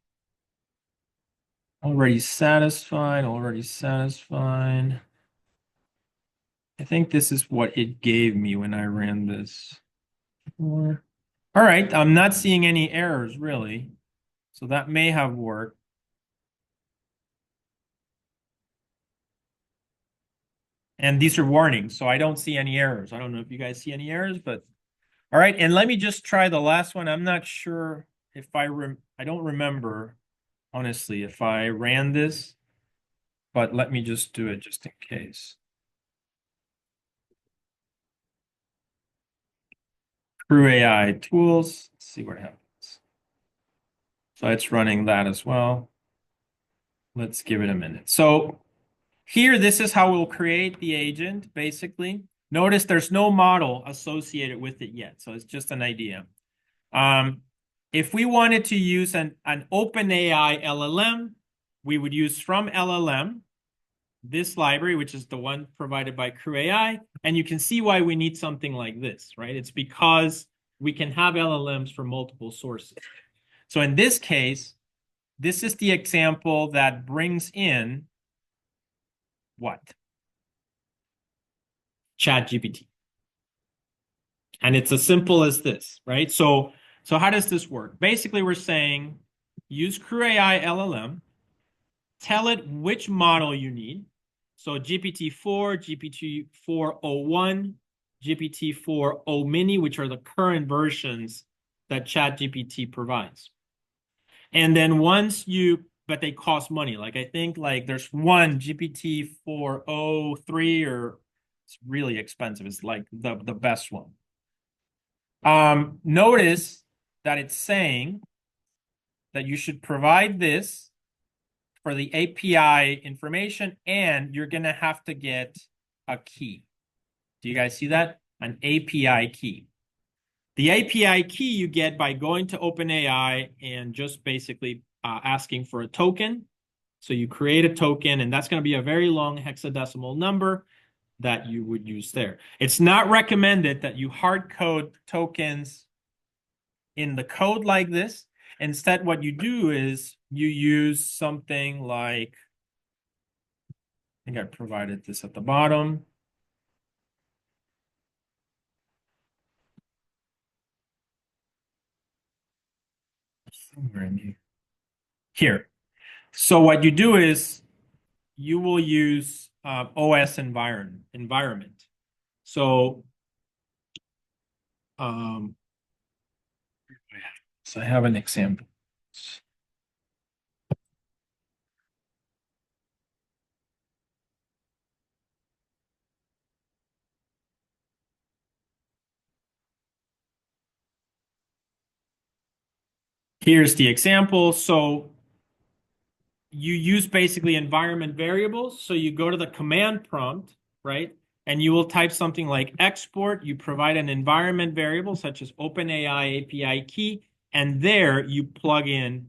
Already satisfied. I think this is what it gave me when I ran this. All right. I'm not seeing any errors, really. So that may have worked. And these are warnings, so I don't see any errors. I don't know if you guys see any errors, but all right. And let me just try the last one. I'm not sure if I don't remember, honestly, if I ran this, but let me just do it just in case. crewai tools. Let's see what happens. So it's running that as well. Let's give it a minute. So here, this is how we'll create the agent, basically. Notice there's no model associated with it yet, so it's just an idea. If we wanted to use an OpenAI LLM, we would use from LLM, this library, which is the one provided by crewai, and you can see why we need something like this, right? It's because we can have LLMs from multiple sources. So in this case, this is the example that brings in what? ChatGPT. And it's as simple as this, right? So how does this work? Basically, we're saying use crewai LLM, tell it which model you need. So GPT-4, GPT-4o1, GPT-4o mini, which are the current versions that ChatGPT provides. And then but they cost money. Like I think like there's one GPT-4o3, or it's really expensive. It's like the best one. Notice that it's saying that you should provide this for the API information, and you're going to have to get a key. Do you guys see that? An API key. The API key you get by going to OpenAI and just basically asking for a token. So you create a token, and that's going to be a very long hexadecimal number that you would use there. It's not recommended that you hard code tokens in the code like this. Instead, what you do is you use something like, I think I provided this at the bottom. Somewhere in here. So what you do is you will use OS environment. So I have an example. Here's the example. So you use basically environment variables. So you go to the command prompt, right? And you will type something like export. You provide an environment variable such as OpenAI API key. And there you plug in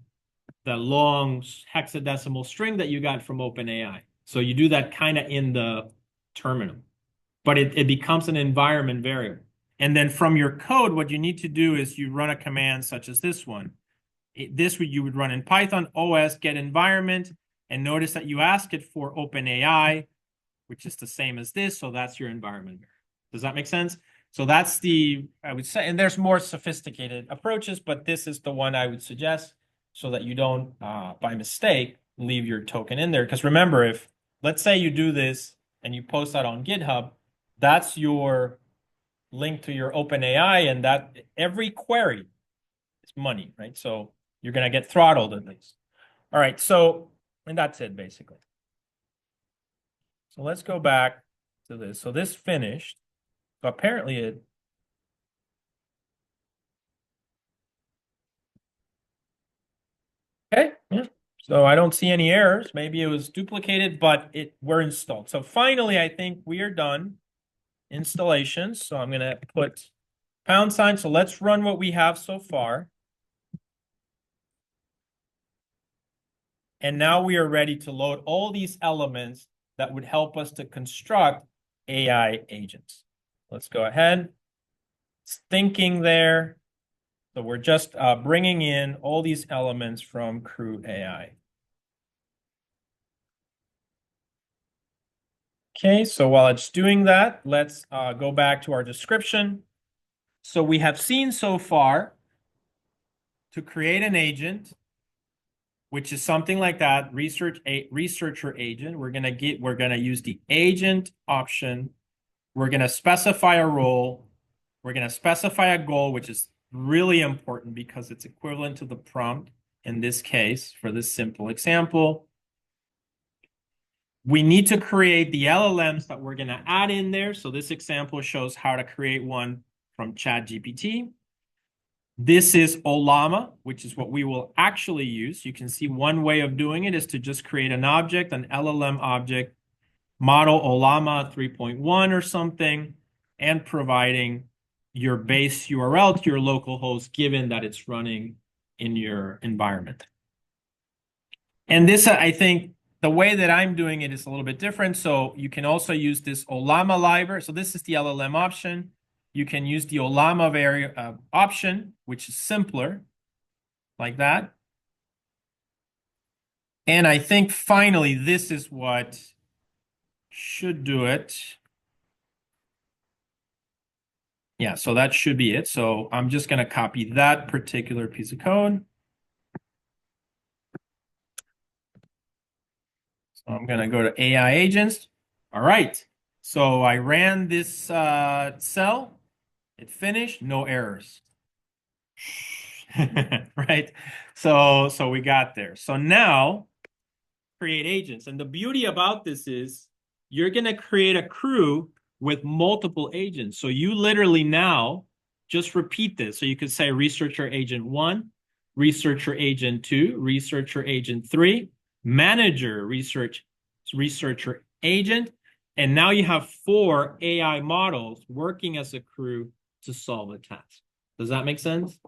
the long hexadecimal string that you got from OpenAI. So you do that kind of in the terminal. But it becomes an environment variable. And then from your code, what you need to do is you run a command such as this one. this you would run in Python, OS get environment, and notice that you ask it for OpenAI, which is the same as this. So that's your environment. Does that make sense? So that's I would say, and there's more sophisticated approaches, but this is the one I would suggest so that you don't, by mistake, leave your token in there. Because remember, if let's say you do this and you post that on GitHub, that's your link to your OpenAI, and that every query is money, right? So you're going to get throttled at least. All right, so, and that's it basically. So let's go back to this. So this finished. So apparently it. Okay, yeah. So I don't see any errors. Maybe it was duplicated, but we're installed. So finally, I think we are done installations. So I'm going to put #. So let's run what we have so far. And now we are ready to load all these elements that would help us to construct AI agents. Let's go ahead. It's thinking there. So we're just bringing in all these elements from crewai. Okay, so while it's doing that, let's go back to our description. So we have seen so far to create an agent, which is something like that, researcher agent. We're gonna use the agent option. We're gonna specify a role. We're gonna specify a goal, which is really important because it's equivalent to the prompt in this case for this simple example. We need to create the LLMs that we're going to add in there. So this example shows how to create one from ChatGPT. This is Ollama, which is what we will actually use. You can see one way of doing it is to just create an object, an LLM object, model Ollama 3.1 or something, and providing your base URL to your local host, given that it's running in your environment. And this, I think, the way that I'm doing it is a little bit different. So you can also use this Ollama library. So this is the LLM option. You can use the Ollama option, which is simpler, like that. And I think finally, this is what should do it. Yeah, so that should be it. So I'm just going to copy that particular piece of code. So I'm going to go to AI agents. All right. So I ran this cell. It finished, no errors. Right? So we got there. So now create agents. And the beauty about this is you're going to create a crew with multiple agents. So you literally now just repeat this. So you could say researcher agent 1, researcher agent 2, researcher agent 3, manager researcher agent. And now you have 4 AI models working as a crew to solve a task. Does that make sense?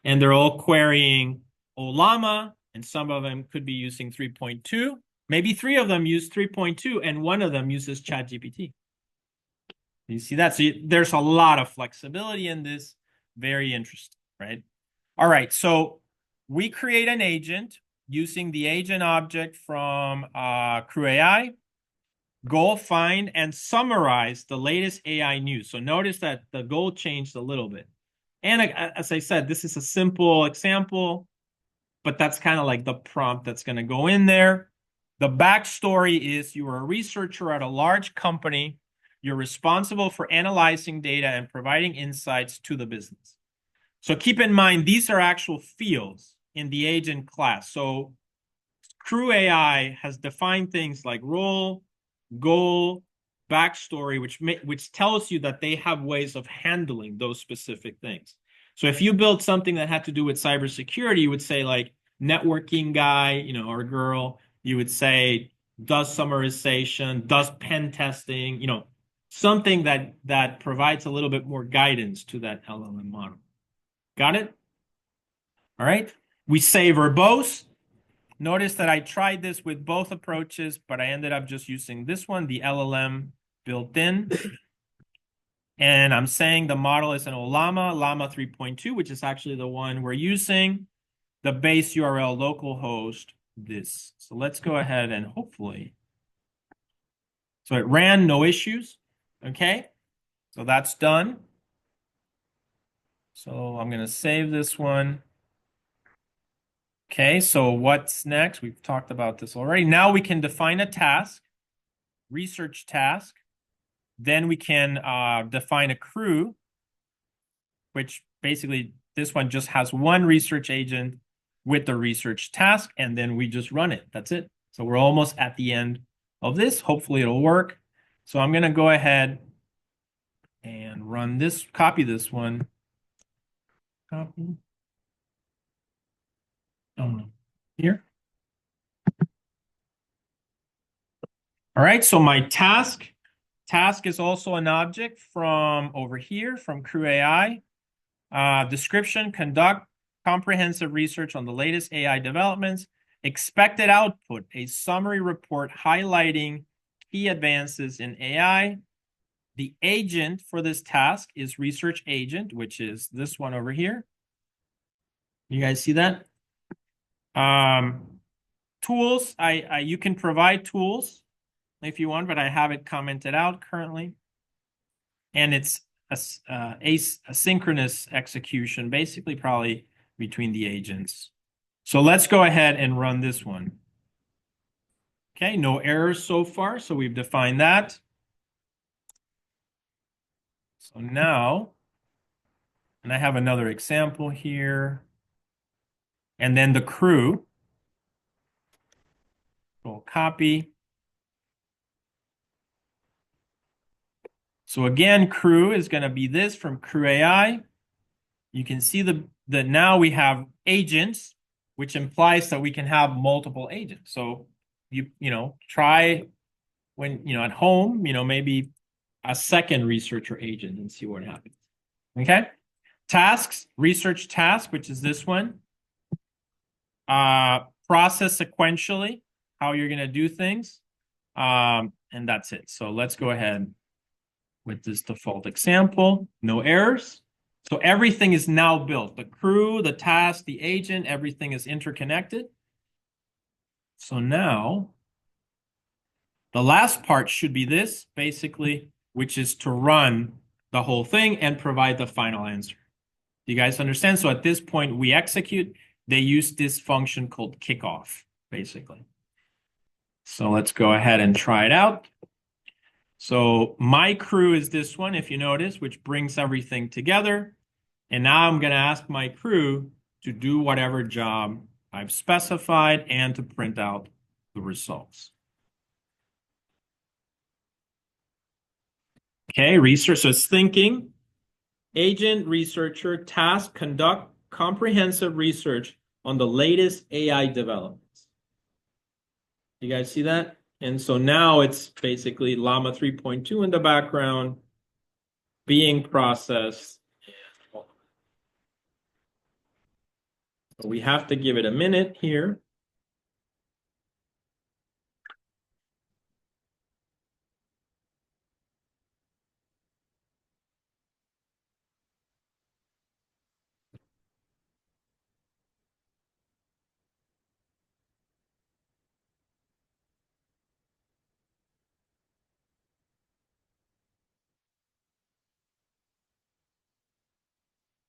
And they're all querying Ollama, and some of them could be using 3.2. Maybe 3 of them use 3.2, and 1 of them uses ChatGPT. You see that? So there's a lot of flexibility in this. Very interesting, right? All right, so we create an agent using the agent object from crewai. Goal, find, and summarize the latest AI news. So notice that the goal changed a little bit. And as I said, this is a simple example, but that's kind of like the prompt that's going to go in there. The backstory is you are a researcher at a large company. You're responsible for analyzing data and providing insights to the business. So keep in mind, these are actual fields in the agent class. So crewai has defined things like role, goal, backstory, which tells you that they have ways of handling those specific things. So if you build something that had to do with cybersecurity, you would say like networking guy, or girl, you would say does summarization, does pen testing, something that provides a little bit more guidance to that LLM model. Got it? All right. We say verbose. Notice that I tried this with both approaches, but I ended up just using this one, the LLM built in. And I'm saying the model is an Ollama, Llama 3.2, which is actually the one we're using. the base URL localhost this. So let's go ahead and hopefully. So it ran, no issues. Okay. So that's done. So I'm going to save this one. Okay. So what's next? We've talked about this already. Now we can define a task, research task. Then we can define a crew, which basically this one just has one research agent with the research task, and then we just run it. That's it. So we're almost at the end of this. Hopefully it'll work. So I'm going to go ahead and run this, copy this one. Copy. Here. All right, so my task is also an object from over here from crewai. Description, conduct comprehensive research on the latest AI developments. Expected output, a summary report highlighting key advances in AI. The agent for this task is research agent, which is this one over here. You guys see that? Tools, you can provide tools if you want, but I have it commented out currently. And it's asynchronous execution, basically probably between the agents. So let's go ahead and run this one. Okay, no errors so far, so we've defined that. So now, and I have another example here. And then the crew. We'll copy. So again, crew is going to be this from crewai. You can see that now we have agents, which implies that we can have multiple agents. So you know, try when, you know, at home, you know, maybe a second researcher agent and see what happens. Okay. Tasks, research task, which is this one. Process sequentially, how you're going to do things. And that's it. So let's go ahead with this default example. No errors. So everything is now built. The crew, the task, the agent, everything is interconnected. So now the last part should be this, basically, which is to run the whole thing and provide the final answer. Do you guys understand? So at this point, we execute. They use this function called kickoff, basically. So let's go ahead and try it out. So my crew is this one, if you notice, which brings everything together. And now I'm going to ask my crew to do whatever job I've specified and to print out the results. Okay, research. So it's thinking, agent, researcher, task, conduct comprehensive research on the latest AI developments. You guys see that? And so now it's basically llama 3.2 in the background being processed. So we have to give it a minute here.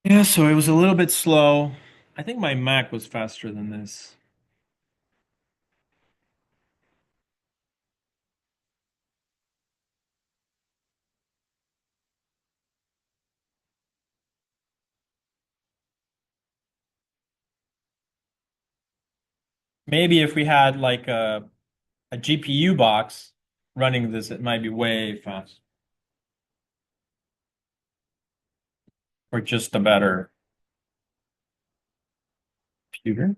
Yeah, so it was a little bit slow. I think my Mac was faster than this. Maybe if we had like a GPU box running this, it might be way fast. Or just a better computer.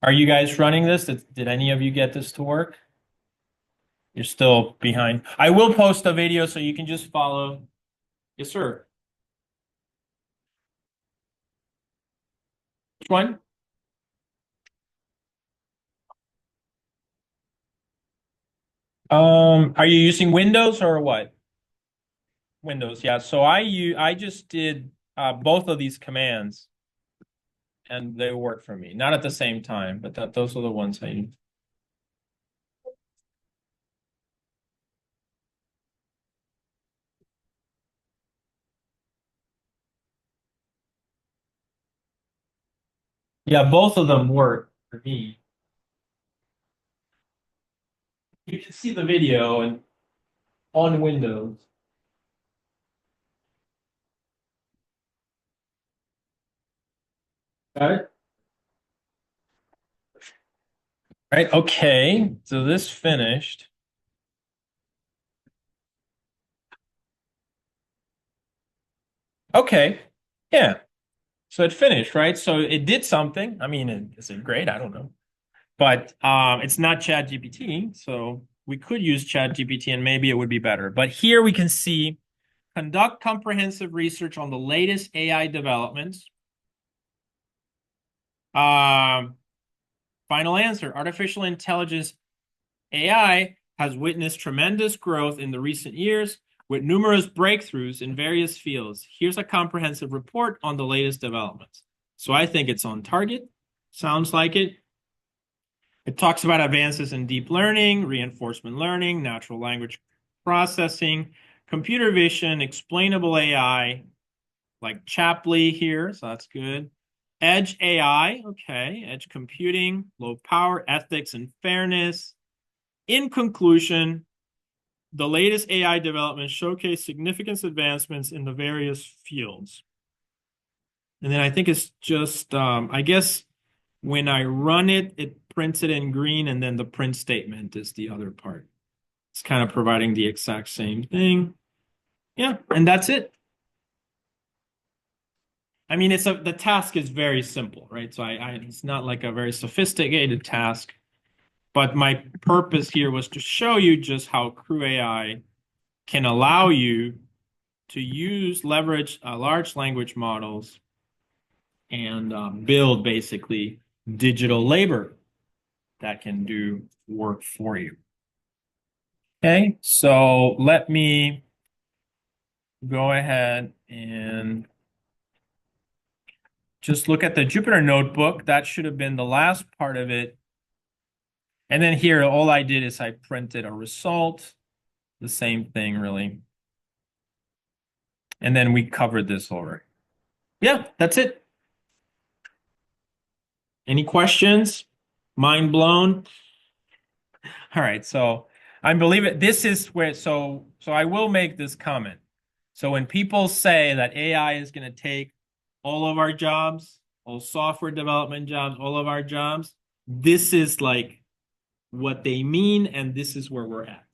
Are you guys running this? Did any of you get this to work? You're still behind. I will post a video so you can just follow. Yes, sir. Which one? Are you using Windows or what? Windows, yeah. So I just did both of these commands, and they work for me. Not at the same time, but those are the ones I use. Yeah, both of them work for me. You can see the video and on Windows. Got it? Right, okay. So this finished. Okay. Yeah. So it finished, right? So it did something. I mean, is it great? I don't know. But it's not ChatGPT, so we could use ChatGPT and maybe it would be better. But here we can see conduct comprehensive research on the latest AI developments. Um, Final answer, artificial intelligence AI has witnessed tremendous growth in the recent years with numerous breakthroughs in various fields. Here's a comprehensive report on the latest developments. So I think it's on target. Sounds like it. It talks about advances in deep learning, reinforcement learning, natural language processing, computer vision, explainable AI, like Chapley here, so that's good. Edge AI, okay, edge computing, low power, ethics, and fairness. In conclusion, the latest AI developments showcase significant advancements in the various fields. And then I think it's just, I guess when I run it, it prints it in green, and then the print statement is the other part. It's kind of providing the exact same thing. Yeah, and that's it. I mean, the task is very simple, right? So it's not like a very sophisticated task, but my purpose here was to show you just how crewai can allow you to leverage large language models and build basically digital labor that can do work for you. Okay, so let me go ahead and just look at the Jupyter notebook. That should have been the last part of it. And then here, all I did is I printed a result, the same thing really. And then we covered this already. Yeah, that's it. Any questions? Mind blown? All right, so I believe it. This is where, so I will make this comment. So when people say that AI is going to take all of our jobs, all software development jobs, all of our jobs, this is like what they mean, and this is where we're at.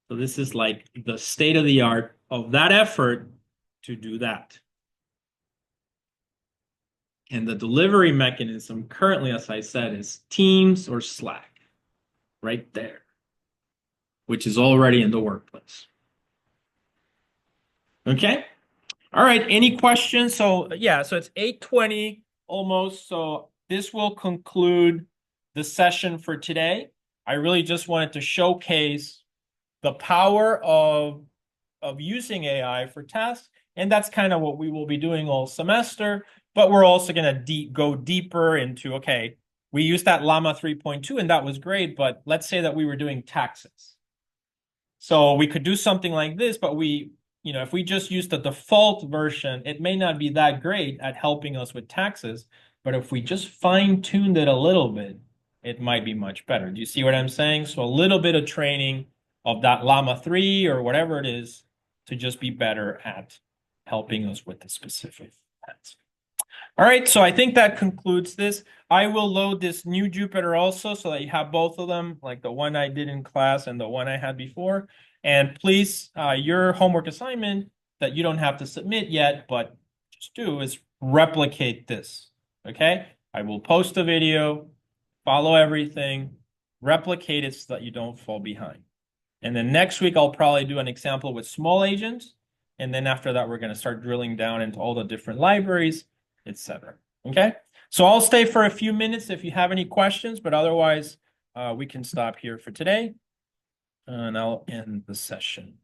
So this is like the state of the art of that effort to do that. And the delivery mechanism currently, as I said, is Teams or Slack, right there, which is already in the workplace. Okay. All right. Any questions? So yeah, so it's 8:20 almost. So this will conclude the session for today. I really just wanted to showcase the power of using AI for tasks. And that's kind of what we will be doing all semester. But we're also going to go deeper into, okay, we used that llama 3.2 and that was great. But let's say that we were doing taxes. So we could do something like this, but if we just use the default version, it may not be that great at helping us with taxes. But if we just fine-tuned it a little bit, it might be much better. Do you see what I'm saying? So a little bit of training of that llama 3 or whatever it is to just be better at helping us with the specific task. All right, so I think that concludes this. I will load this new Jupyter also so that you have both of them, like the one I did in class and the one I had before. And please, your homework assignment that you don't have to submit yet, but just do is replicate this, okay? I will post a video, follow everything, replicate it so that you don't fall behind. And then next week, I'll probably do an example with small agents. And then after that, we're going to start drilling down into all the different libraries, etc. Okay, so I'll stay for a few minutes if you have any questions, but otherwise we can stop here for today and I'll end the session.